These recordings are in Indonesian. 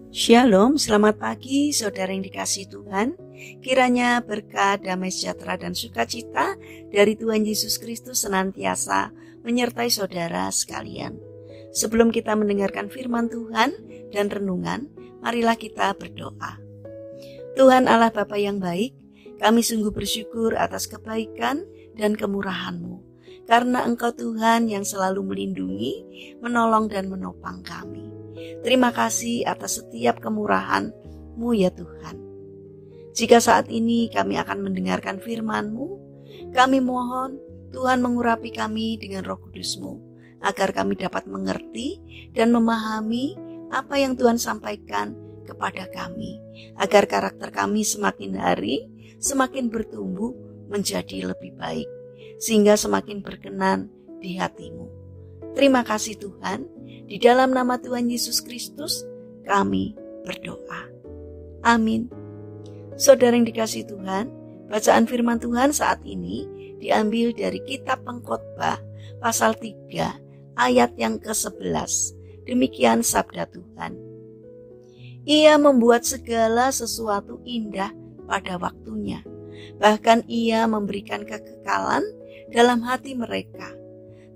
Shalom, selamat pagi saudara yang dikasihi Tuhan. Kiranya berkat, damai sejahtera dan sukacita dari Tuhan Yesus Kristus senantiasa menyertai saudara sekalian. Sebelum kita mendengarkan firman Tuhan dan renungan, marilah kita berdoa. Tuhan Allah Bapa yang baik, kami sungguh bersyukur atas kebaikan dan kemurahan-Mu. Karena Engkau Tuhan yang selalu melindungi, menolong dan menopang kami. Terima kasih atas setiap kemurahan-Mu ya Tuhan. Jika saat ini kami akan mendengarkan firman-Mu, kami mohon Tuhan mengurapi kami dengan Roh Kudus-Mu, agar kami dapat mengerti dan memahami apa yang Tuhan sampaikan kepada kami, agar karakter kami semakin hari semakin bertumbuh menjadi lebih baik, sehingga semakin berkenan di hati-Mu. Terima kasih Tuhan, di dalam nama Tuhan Yesus Kristus kami berdoa. Amin. Saudara yang dikasihi Tuhan, bacaan firman Tuhan saat ini diambil dari kitab Pengkhotbah pasal 3 ayat yang ke-11. Demikian sabda Tuhan. Ia membuat segala sesuatu indah pada waktunya. Bahkan ia memberikan kekekalan dalam hati mereka.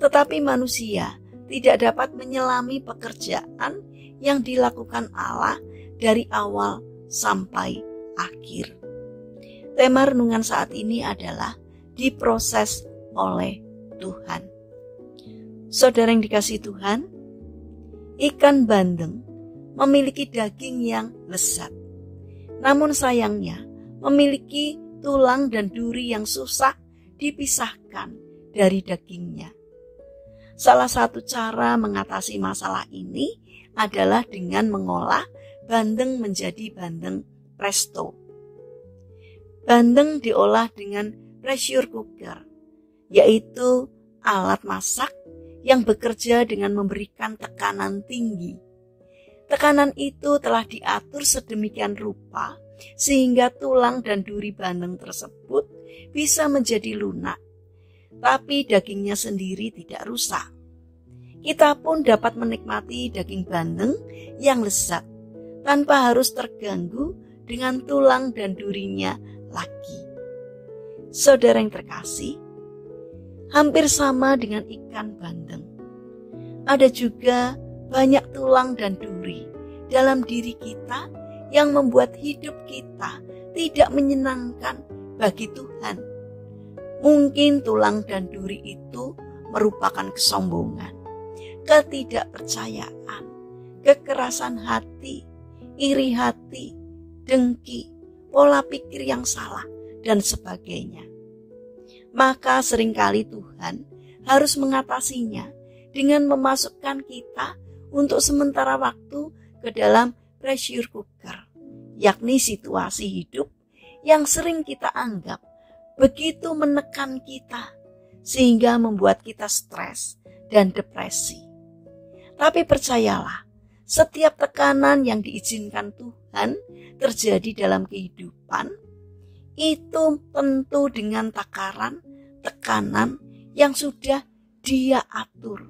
Tetapi manusia tidak dapat menyelami pekerjaan yang dilakukan Allah dari awal sampai akhir. Tema renungan saat ini adalah diproses oleh Tuhan. Saudara yang dikasihi Tuhan, ikan bandeng memiliki daging yang lezat. Namun sayangnya memiliki tulang dan duri yang susah dipisahkan dari dagingnya. Salah satu cara mengatasi masalah ini adalah dengan mengolah bandeng menjadi bandeng presto. Bandeng diolah dengan pressure cooker, yaitu alat masak yang bekerja dengan memberikan tekanan tinggi. Tekanan itu telah diatur sedemikian rupa sehingga tulang dan duri bandeng tersebut bisa menjadi lunak, tapi dagingnya sendiri tidak rusak. Kita pun dapat menikmati daging bandeng yang lezat tanpa harus terganggu dengan tulang dan durinya lagi. Saudara yang terkasih, hampir sama dengan ikan bandeng. Ada juga banyak tulang dan duri dalam diri kita yang membuat hidup kita tidak menyenangkan bagi Tuhan. Mungkin tulang dan duri itu merupakan kesombongan, ketidakpercayaan, kekerasan hati, iri hati, dengki, pola pikir yang salah, dan sebagainya. Maka seringkali Tuhan harus mengatasinya dengan memasukkan kita untuk sementara waktu ke dalam pressure cooker, yakni situasi hidup yang sering kita anggap begitu menekan kita sehingga membuat kita stres dan depresi. Tapi percayalah, setiap tekanan yang diizinkan Tuhan terjadi dalam kehidupan itu tentu dengan tekanan yang sudah Dia atur,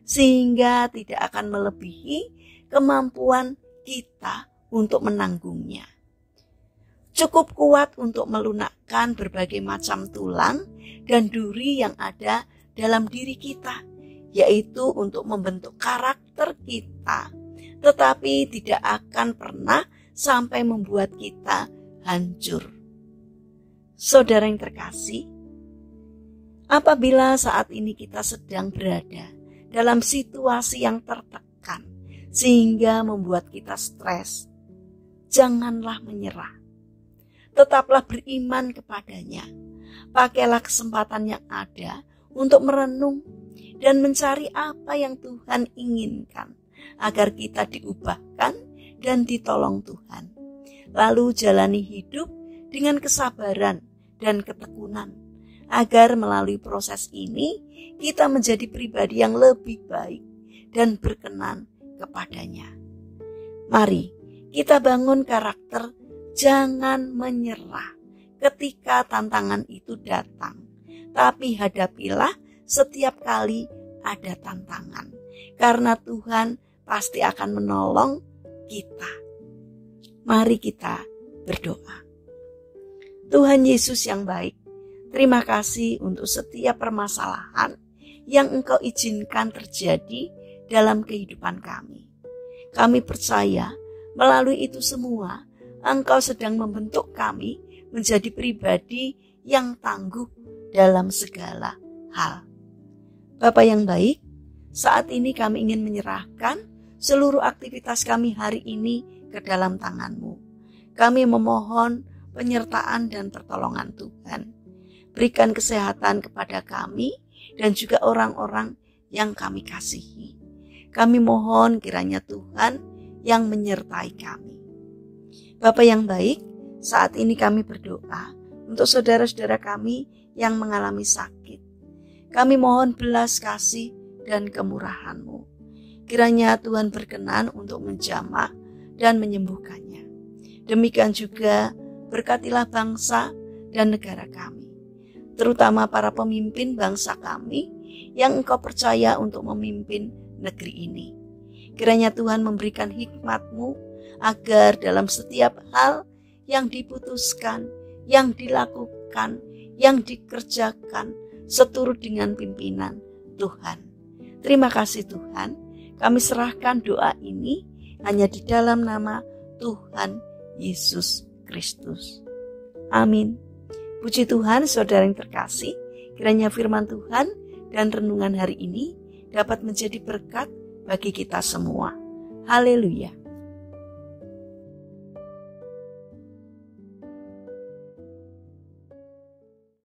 sehingga tidak akan melebihi kemampuan kita untuk menanggungnya. Cukup kuat untuk melunakkan berbagai macam tulang dan duri yang ada dalam diri kita, yaitu untuk membentuk karakter kita, tetapi tidak akan pernah sampai membuat kita hancur. Saudara yang terkasih, apabila saat ini kita sedang berada dalam situasi yang tertekan sehingga membuat kita stres, janganlah menyerah. Tetaplah beriman kepadanya. Pakailah kesempatan yang ada untuk merenung dan mencari apa yang Tuhan inginkan agar kita diubahkan dan ditolong Tuhan. Lalu jalani hidup dengan kesabaran dan ketekunan agar melalui proses ini kita menjadi pribadi yang lebih baik dan berkenan kepadanya. Mari kita bangun karakter. Jangan menyerah ketika tantangan itu datang, tapi hadapilah setiap kali ada tantangan, karena Tuhan pasti akan menolong kita. Mari kita berdoa. Tuhan Yesus yang baik, terima kasih untuk setiap permasalahan yang Engkau izinkan terjadi dalam kehidupan kami. Kami percaya melalui itu semua, Engkau sedang membentuk kami menjadi pribadi yang tangguh dalam segala hal. Bapa yang baik, saat ini kami ingin menyerahkan seluruh aktivitas kami hari ini ke dalam tangan-Mu. Kami memohon penyertaan dan pertolongan Tuhan. Berikan kesehatan kepada kami dan juga orang-orang yang kami kasihi. Kami mohon kiranya Tuhan yang menyertai kami. Bapa yang baik, saat ini kami berdoa untuk saudara-saudara kami yang mengalami sakit. Kami mohon belas kasih dan kemurahan-Mu. Kiranya Tuhan berkenan untuk menjamah dan menyembuhkannya. Demikian juga berkatilah bangsa dan negara kami, terutama para pemimpin bangsa kami yang Engkau percaya untuk memimpin negeri ini. Kiranya Tuhan memberikan hikmat-Mu agar dalam setiap hal yang diputuskan, yang dilakukan, yang dikerjakan seturut dengan pimpinan Tuhan. Terima kasih Tuhan, kami serahkan doa ini hanya di dalam nama Tuhan Yesus Kristus. Amin. Puji Tuhan, saudara yang terkasih, kiranya firman Tuhan dan renungan hari ini dapat menjadi berkat bagi kita semua. Haleluya.